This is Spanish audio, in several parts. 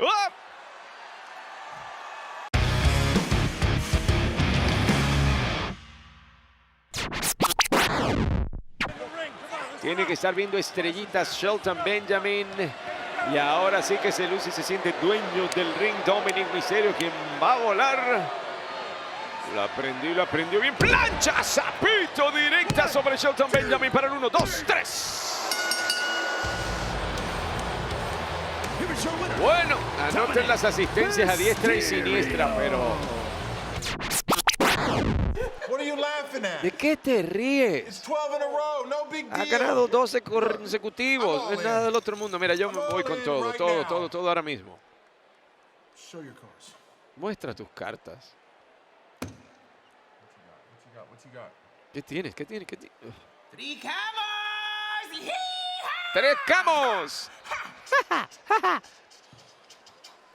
¡Oh! Tiene que estar viendo estrellitas Shelton Benjamin. Y ahora sí que se luce y se siente dueño del ring. Dominic Mysterio, quien va a volar. La aprendió y la aprendió bien. Plancha, zapito directa sobre Shelton Benjamin para el 1, 2, 3. Bueno, anoten las asistencias a diestra y siniestra, pero... ¿De qué te ríes? Ha ganado 12 consecutivos. No es nada del otro mundo. Mira, yo me voy con todo ahora mismo. Muestra tus cartas. ¿Qué tienes? ¿Qué tienes? ¡Tres camos!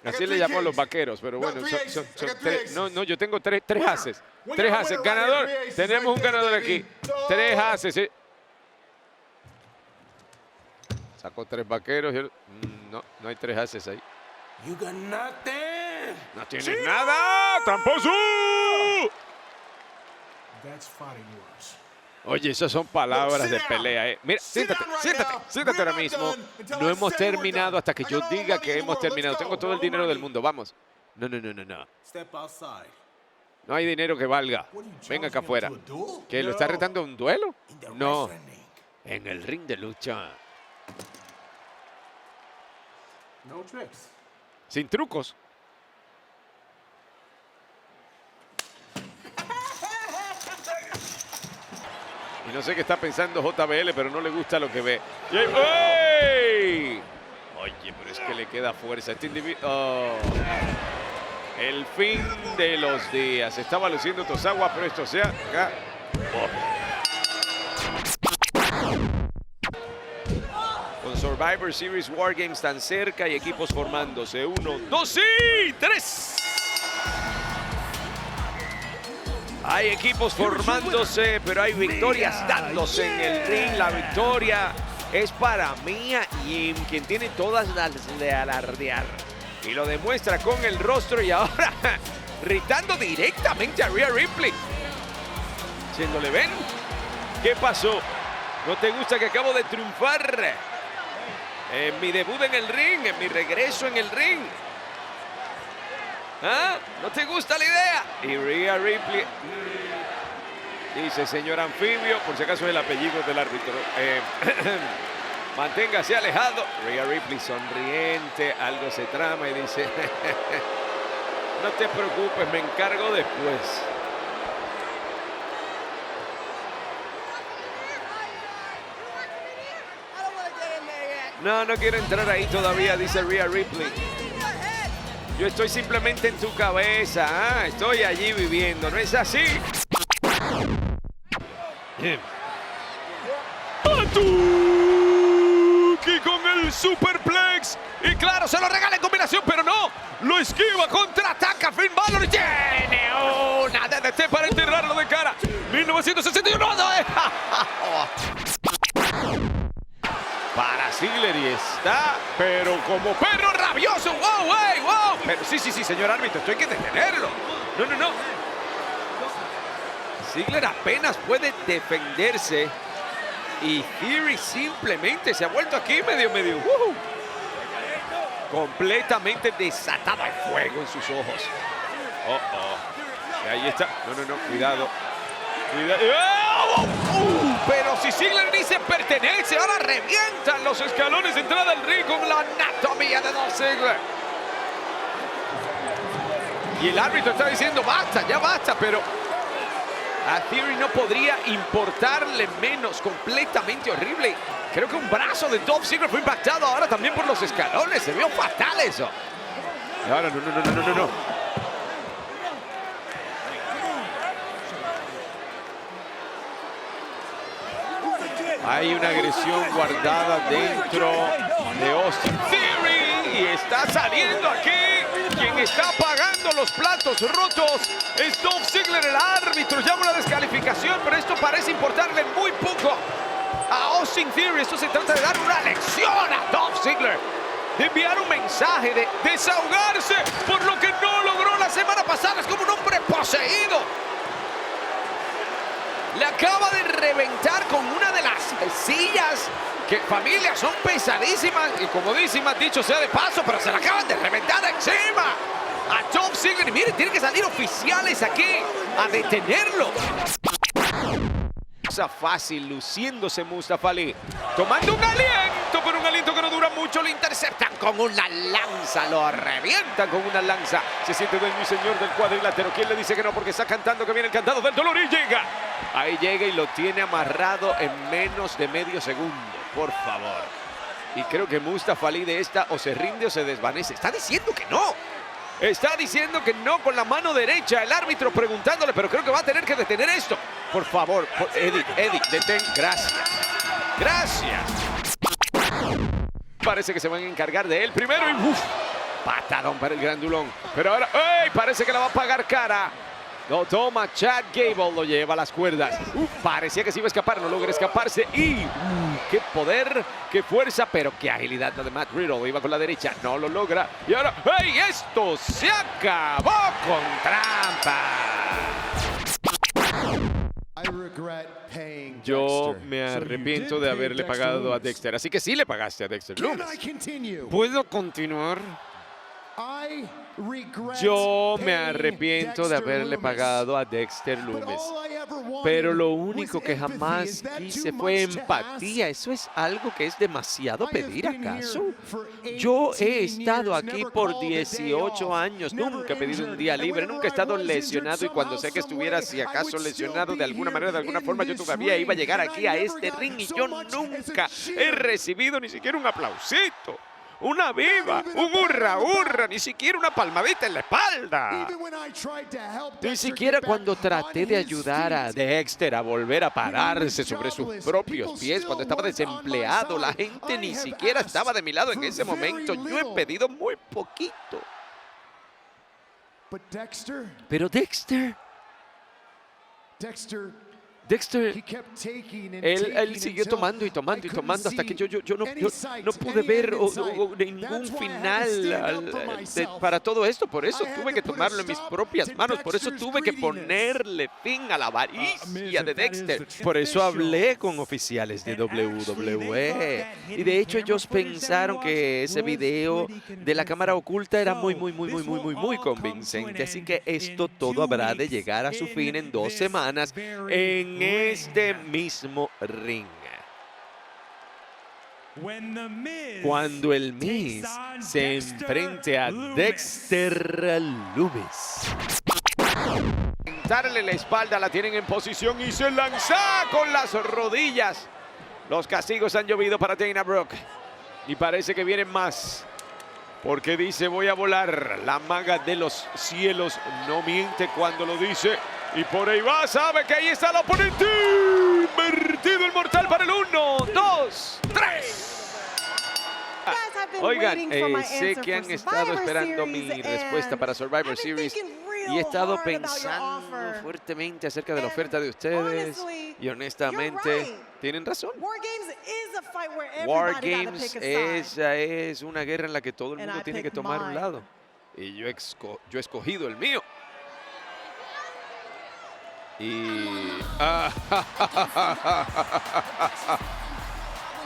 Así le llamó a los vaqueros, pero bueno, son tres. No, yo tengo tres ases. Tres ases. Ganador. Tenemos un ganador aquí. Tres ases. Sacó tres vaqueros. No hay tres ases ahí. No tienes nada. ¡Tramposo! Oye, esas son palabras de pelea, Mira, siéntate ahora mismo. No hemos terminado hasta que yo diga que hemos terminado. Tengo todo el dinero del mundo, vamos. No. No hay dinero que valga. Venga acá afuera. ¿Qué, lo está retando a un duelo? No. En el ring de lucha. Sin trucos. Y no sé qué está pensando JBL, pero no le gusta lo que ve. ¡Ey! Oye, pero es que le queda fuerza a este individuo. Oh. El fin de los días. Estaba luciendo Tosawa, pero esto se acá. Con Survivor Series War Games tan cerca y equipos formándose. 1, 2 y 3. Hay equipos formándose, pero hay victorias dándose en el ring. La victoria es para Mia Yim, quien tiene todas las de alardear. Y lo demuestra con el rostro y ahora gritando directamente a Rhea Ripley. Diciéndole, ven, ¿qué pasó? ¿No te gusta que acabo de triunfar? En mi debut en el ring, en mi regreso en el ring. ¿Ah? ¿No te gusta la idea? Y Rhea Ripley dice, señor anfibio, por si acaso es el apellido del árbitro. Manténgase alejado. Rhea Ripley sonriente, algo se trama y dice, no te preocupes, me encargo después. No quiero entrar ahí todavía, dice Rhea Ripley. Yo estoy simplemente en tu cabeza, estoy allí viviendo, ¿no es así? Atuki con el superplex. Y claro, se lo regala en combinación, pero no. Lo esquiva, contraataca Finn Balor. Tiene una DDT para enterrarlo de cara. 1961. Para Ziggler y está, pero como perro rabioso. ¡Wow! Pero sí, señor árbitro, esto hay que detenerlo. No. Ziggler apenas puede defenderse y Theory simplemente se ha vuelto aquí medio. Completamente desatado el fuego en sus ojos. Y ahí está. No, cuidado. Pero si Ziggler dice pertenece, ahora revientan los escalones de entrada al ring con la anatomía de Dolph Ziggler. Y el árbitro está diciendo basta, ya basta, pero a Theory no podría importarle menos. Completamente horrible. Creo que un brazo de Dolph Ziggler fue impactado ahora también por los escalones. Se vio fatal eso. Y ahora no. Hay una agresión guardada dentro de Austin Theory y está saliendo aquí. Quien está pagando los platos rotos es Dolph Ziggler. El árbitro llama una descalificación, pero esto parece importarle muy poco a Austin Theory. Esto se trata de dar una lección a Dolph Ziggler. de enviar un mensaje, de desahogarse por lo que no logró la semana pasada. Es como un hombre poseído. Le acaba de reventar con una de las sillas que, familia, son pesadísimas y comodísimas, dicho sea de paso, pero se la acaban de reventar encima a Dolph Ziggler. Y miren, tienen que salir oficiales aquí a detenerlo. Fácil, luciéndose Mustafa Ali, tomando un aliento, pero un aliento que no dura mucho. Lo interceptan con una lanza, lo revientan con una lanza. Se siente dueño y señor del cuadrilátero. ¿Quién le dice que no? Porque está cantando que viene el cantado del dolor y llega. Ahí llega y lo tiene amarrado en menos de medio segundo, por favor. Y creo que Mustafa Ali de esta o se rinde o se desvanece. Está diciendo que no. Está diciendo que no con la mano derecha. El árbitro preguntándole, pero creo que va a tener que detener esto. Por favor, Eddie, detén. Gracias. Gracias. Parece que se van a encargar de él primero y patadón para el grandulón. Pero ahora, ¡ey! Parece que la va a pagar cara. Lo toma Chad Gable, lo lleva a las cuerdas. Parecía que se iba a escapar, no logra escaparse. Y qué poder, qué fuerza, pero qué agilidad la de Matt Riddle. Iba con la derecha, no lo logra. Y ahora, ¡hey! Esto se acabó con trampa. Yo me arrepiento de haberle pagado a Dexter. Así que sí le pagaste a Dexter Lumis. ¿Puedo continuar? Yo me arrepiento de haberle pagado a Dexter Lumis, pero lo único que jamás quise fue empatía. ¿Eso es algo que es demasiado pedir, acaso? Yo he estado aquí por 18 años, nunca he pedido un día libre, nunca he estado lesionado, y cuando sé que estuviera si acaso lesionado de alguna manera, de alguna forma, yo todavía iba a llegar aquí a este ring, y yo nunca he recibido ni siquiera un aplausito. Una viva, un hurra, hurra, ni siquiera una palmadita en la espalda. Ni siquiera cuando traté de ayudar a Dexter a volver a pararse sobre sus propios pies, cuando estaba desempleado, la gente ni siquiera estaba de mi lado en ese momento. Yo he pedido muy poquito. Pero Dexter, él siguió tomando y tomando y tomando hasta que yo no pude ver ningún final para todo esto. Por eso tuve que tomarlo en mis propias manos. Por eso tuve que ponerle fin a la avaricia de Dexter. Por eso hablé con oficiales de WWE. Y de hecho ellos pensaron que ese video de la cámara oculta era muy convincente. Así que esto todo habrá de llegar a su fin en 2 semanas en este mismo ring. Cuando el Miz se enfrente a Dexter Lumis. Darle la espalda, la tienen en posición y se lanza con las rodillas. Los castigos han llovido para Dana Brooke. Y parece que vienen más. Porque dice, voy a volar. La maga de los cielos no miente cuando lo dice. Y por ahí va, sabe que ahí está el oponente. Invertido el mortal para el 1, 2, 3. Oigan, sé que han estado esperando mi respuesta para Survivor Series. Y he estado pensando fuertemente acerca de la oferta de ustedes. Y honestamente, tienen razón. War Games, esa es una guerra en la que todo el mundo tiene que tomar un lado. Y yo he escogido el mío. Y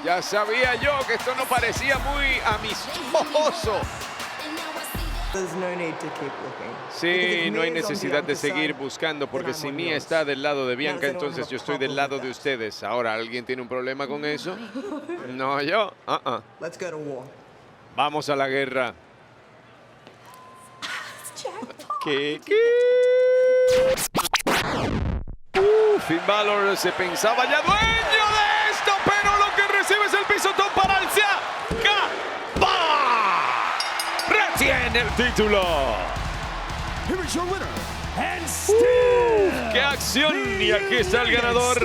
ya sabía yo que esto no parecía muy amistoso. Sí, no hay necesidad de seguir buscando, porque si Mia está del lado de Bianca, entonces yo estoy del lado de ustedes. Ahora, ¿alguien tiene un problema con eso? No, yo. Vamos a la guerra. ¿Qué? Finn Balor se pensaba ya dueño de esto, pero lo que recibe es el pisotón para el retiene el título. ¡Qué acción! Y aquí está el ganador.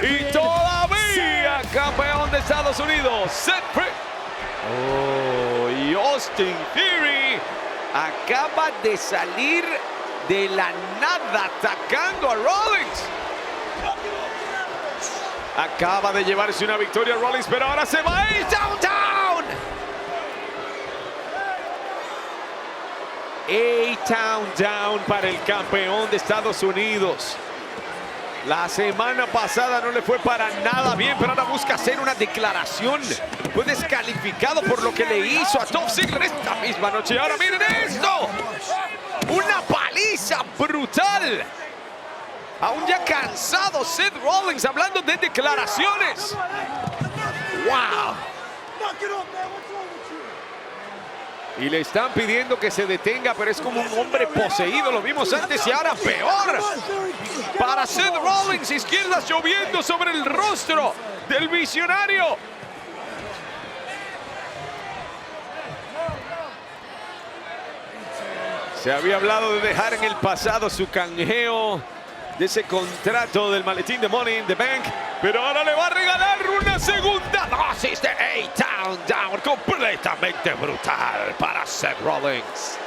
Y todavía campeón de Estados Unidos, Seth Free. Y Austin Theory acaba de salir de la nada atacando a Rollins. Acaba de llevarse una victoria a Rollins, pero ahora se va a ir downtown. A-Town down para el campeón de Estados Unidos. La semana pasada no le fue para nada bien, pero ahora busca hacer una declaración. Fue descalificado por lo que le hizo a Dolph Ziggler esta misma noche. Y ahora miren esto. Una paliza brutal. Aún ya cansado Seth Rollins hablando de declaraciones. ¡Wow! Y le están pidiendo que se detenga, pero es como un hombre poseído. Lo vimos antes y ahora peor. Para Seth Rollins, izquierdas lloviendo sobre el rostro del visionario. Se había hablado de dejar en el pasado su canjeo de ese contrato del maletín de Money in the Bank, pero ahora le va a regalar una segunda dosis de A-Town Down, completamente brutal para Seth Rollins.